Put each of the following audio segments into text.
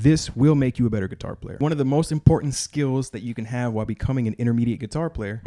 This will make you a better guitar player. One of the most important skills that you can have while becoming an intermediate guitar player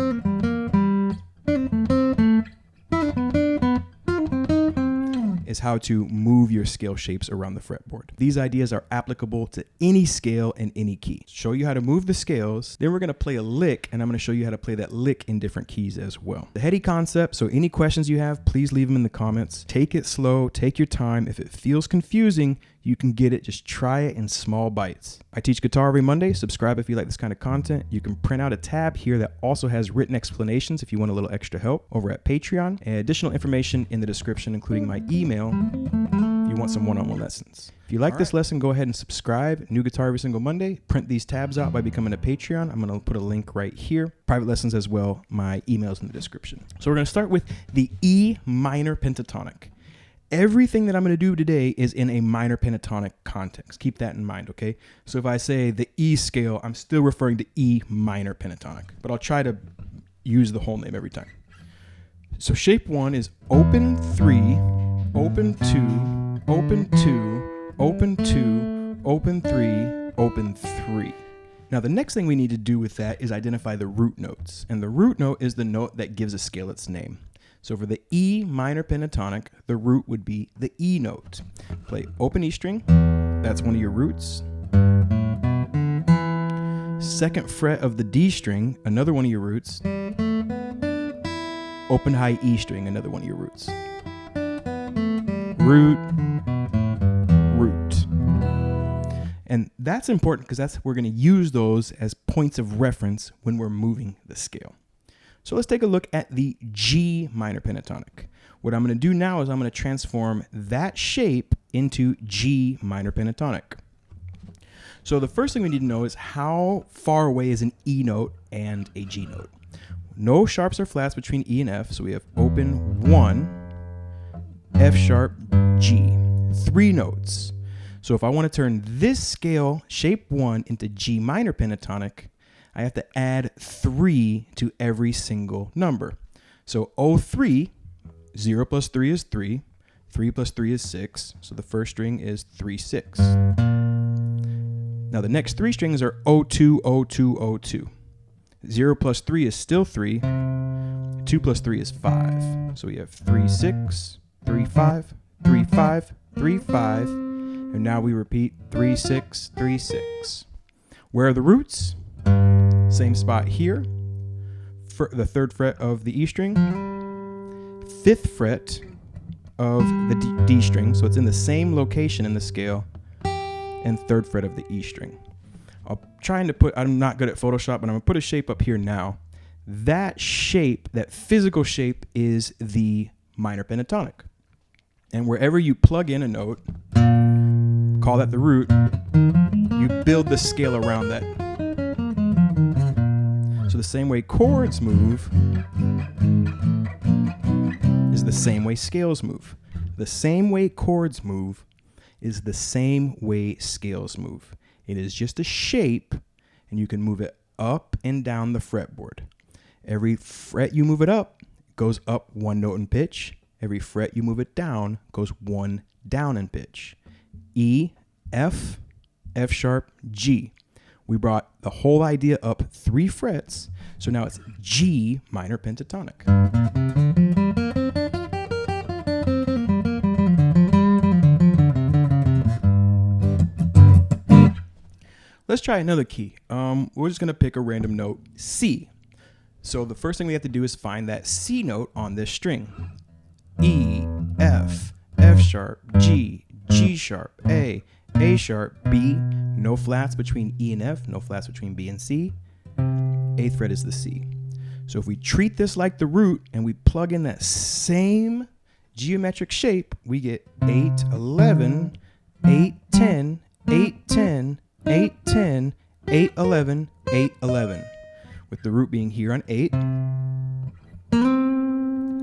is how to move your scale shapes around the fretboard. These ideas are applicable to any scale and any key. Show you how to move the scales, then we're gonna play a lick, and I'm gonna show you how to play that lick in different keys as well. The heady concept, so any questions you have, please leave them in the comments. Take it slow, take your time. If it feels confusing, you can get it. Just try it in small bites. I teach guitar every Monday. Subscribe if you like this kind of content. You can print out a tab here that also has written explanations if you want a little extra help over at Patreon, and additional information in the description, including my email if you want some one-on-one lessons. If you like this lesson, go ahead and subscribe. New guitar every single Monday. Print these tabs out by becoming a Patreon. I'm going to put a link right here. Private lessons as well. My email's in the description. So we're going to start with the E minor pentatonic. Everything that I'm going to do today is in a minor pentatonic context. Keep that in mind, okay? So if I say the E scale, I'm still referring to E minor pentatonic, but I'll try to use the whole name every time. So shape 1 is open 3, open 2, open 2, open 2, open 3, open 3. Now the next thing we need to do with that is identify the root notes. And the root note is the note that gives a scale its name. So for the E minor pentatonic, the root would be the E note. Play open E string, that's one of your roots. Second fret of the D string, another one of your roots. Open high E string, another one of your roots. Root, root. And that's important because we're going to use those as points of reference when we're moving the scale. So let's take a look at the G minor pentatonic. What I'm going to do now is I'm going to transform that shape into G minor pentatonic. So the first thing we need to know is how far away is an E note and a G note. No sharps or flats between E and F, so we have open 1, F sharp, G. 3 notes. So if I want to turn this scale, shape 1, into G minor pentatonic, I have to add 3 to every single number. So 03, 0 plus 3 is 3, 3 plus 3 is 6, so the first string is 3, 6. Now the next 3 strings are 02, 02, 02. 0 plus 3 is still 3, 2 plus 3 is 5. So we have 3, 6, 3, 5, 3, 5, 3, 5, and now we repeat 3, 6, 3, 6. Where are the roots? Same spot here, for the 3rd fret of the E string, 5th fret of the D string, so it's in the same location in the scale, and 3rd fret of the E string. I'm not good at Photoshop, but I'm gonna put a shape up here now. That shape, that physical shape, is the minor pentatonic. And wherever you plug in a note, call that the root, you build the scale around that. So the same way chords move is the same way scales move. The same way chords move is the same way scales move. It is just a shape, and you can move it up and down the fretboard. Every fret you move it up goes up 1 note in pitch. Every fret you move it down goes 1 down in pitch. E, F, F sharp, G. We brought the whole idea up 3 frets, so now it's G minor pentatonic. Let's try another key. We're just gonna pick a random note, C. So the first thing we have to do is find that C note on this string. E, F, F sharp, G, G sharp, A sharp, B. No flats between E and F, no flats between B and C. 8th fret is the C. So if we treat this like the root and we plug in that same geometric shape, we get 8, 11, 8, 10, 8, 10, 8, 10, 8, 11, 8, 11. With the root being here on 8.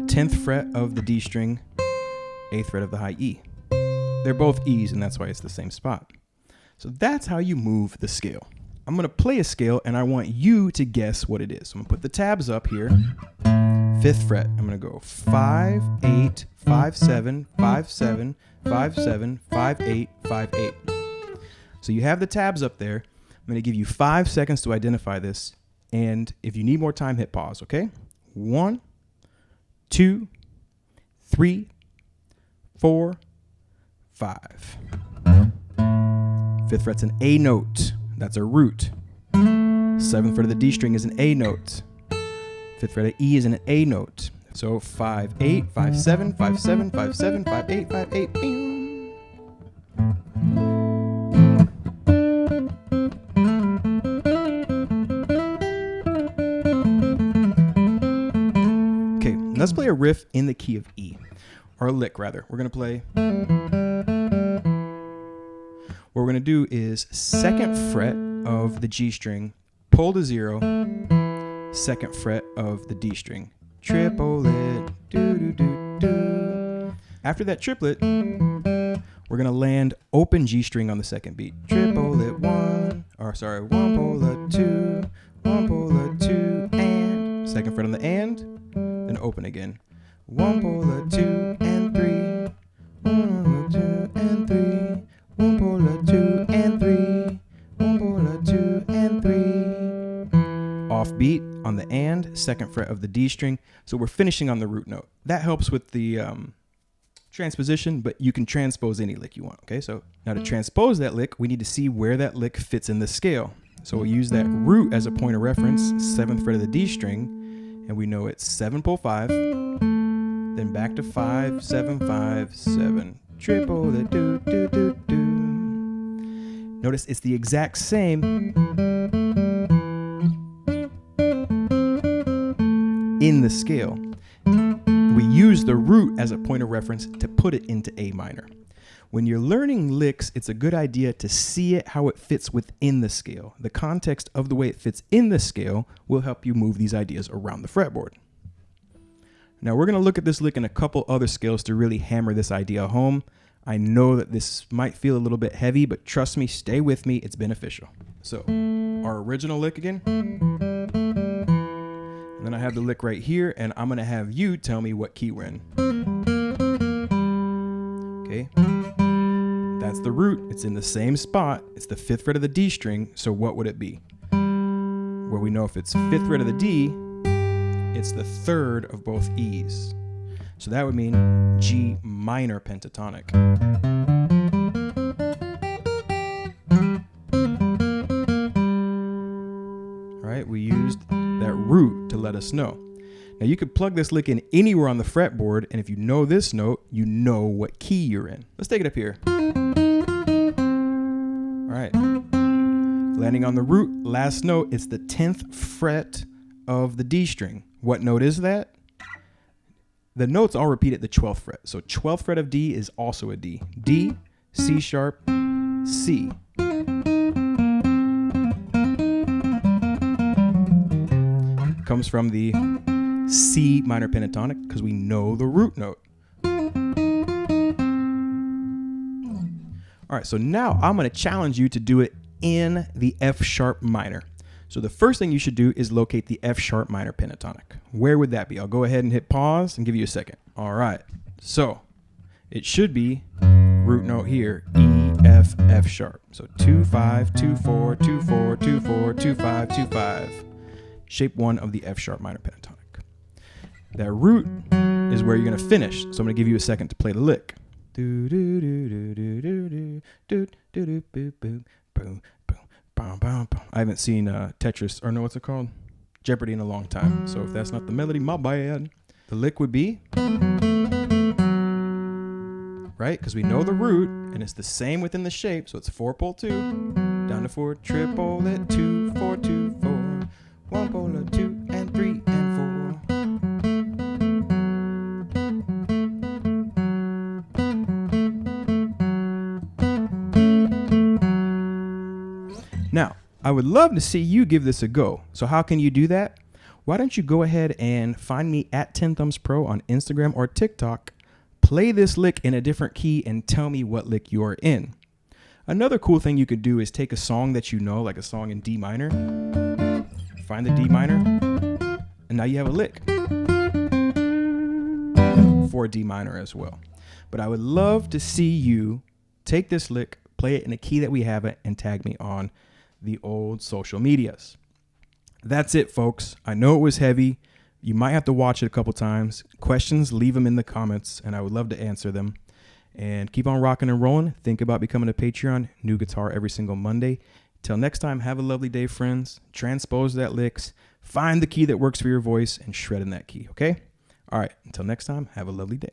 10th fret of the D string, 8th fret of the high E. They're both E's, and that's why it's the same spot. So that's how you move the scale. I'm gonna play a scale, and I want you to guess what it is. So I'm gonna put the tabs up here. 5th fret, I'm gonna go 5, 8, 5, 7, 5, 7, 5, 7, 5, 8, 5, 8. So you have the tabs up there. I'm going to give you 5 seconds to identify this. And if you need more time, hit pause, okay? 1, 2, 3, 4, 5. 5th fret's an A note. That's a root. 7th fret of the D string is an A note. 5th fret of E is an A note. So 5, 8, 5, 7, 5, 7, 5, 7, 5, 8, 5, 8. Okay, let's play a riff in the key of E, or a lick rather. We're gonna play. What we're gonna do is 2nd fret of the G string, pull to 0, 2nd fret of the D string. Triplet, do do do do. After that triplet, we're gonna land open G string on the 2nd beat. Triplet 1, or sorry, 1 pull 2, 1 pull 2, and 2nd fret on the and, then open again. 1 pull 2 and 3, 1 pull 2 and 3, 1 pull 2 and 3, 1 pull 2 and 3. Offbeat on the and, 2nd fret of the D string. So we're finishing on the root note. That helps with the transposition, but you can transpose any lick you want. Okay, so now to transpose that lick, we need to see where that lick fits in the scale. So we'll use that root as a point of reference, 7th fret of the D string, and we know it's 7 pull 5, then back to 5, 7, 5, 7, triple the do do do do. Notice it's the exact same in the scale. We use the root as a point of reference to put it into A minor. When you're learning licks, it's a good idea to see it how it fits within the scale. The context of the way it fits in the scale will help you move these ideas around the fretboard. Now we're going to look at this lick in a couple other scales to really hammer this idea home. I know that this might feel a little bit heavy, but trust me, stay with me, it's beneficial. So our original lick again. Then I have the lick right here, and I'm gonna have you tell me what key we're in. Okay, that's the root. It's in the same spot. It's the 5th fret of the D string. So what would it be? Well, we know if it's 5th fret of the D, it's the 3rd of both E's. So that would mean G minor pentatonic. All right, we used that root to let us know. Now you could plug this lick in anywhere on the fretboard, and if you know this note, you know what key you're in. Let's take it up here. All right, landing on the root, last note, it's the 10th fret of the D string. What note is that? The notes all repeat at the 12th fret. So 12th fret of D is also a D. D, C sharp, C. Comes from the C minor pentatonic because we know the root note. All right, so now I'm going to challenge you to do it in the F sharp minor. So the first thing you should do is locate the F sharp minor pentatonic. Where would that be? I'll go ahead and hit pause and give you a second. All right, so it should be root note here, E, F, F sharp. So 2, 5, 2, 4, 2, 4, 2, 4, 2, 5, 2, 5. Shape 1 of the F sharp minor pentatonic. That root is where you're going to finish. So I'm going to give you a second to play the lick. Do do do do do do do do do boom boom boom boom. I haven't seen Tetris, or no, what's it called? Jeopardy in a long time. So if that's not the melody, my bad. The lick would be, right? Because we know the root, and it's the same within the shape. So it's 4 pull 2, down to 4, triple it, 2, 4, 2, 4, 1 pull 2, and 3, and 4. Now, I would love to see you give this a go. So how can you do that? Why don't you go ahead and find me at Tenthumbspro on Instagram or TikTok, play this lick in a different key, and tell me what lick you're in. Another cool thing you could do is take a song that you know, like a song in D minor, find the D minor, and now you have a lick for D minor as well. But I would love to see you take this lick, play it in a key that we have it, and tag me on the old social medias. That's it, folks. I know it was heavy. You might have to watch it a couple times. Questions, leave them in the comments, and I would love to answer them. And keep on rocking and rolling. Think about becoming a Patreon. New guitar every single Monday. Till next time, have a lovely day, friends. Transpose that licks. Find the key that works for your voice and shred in that key, okay? All right, until next time, have a lovely day.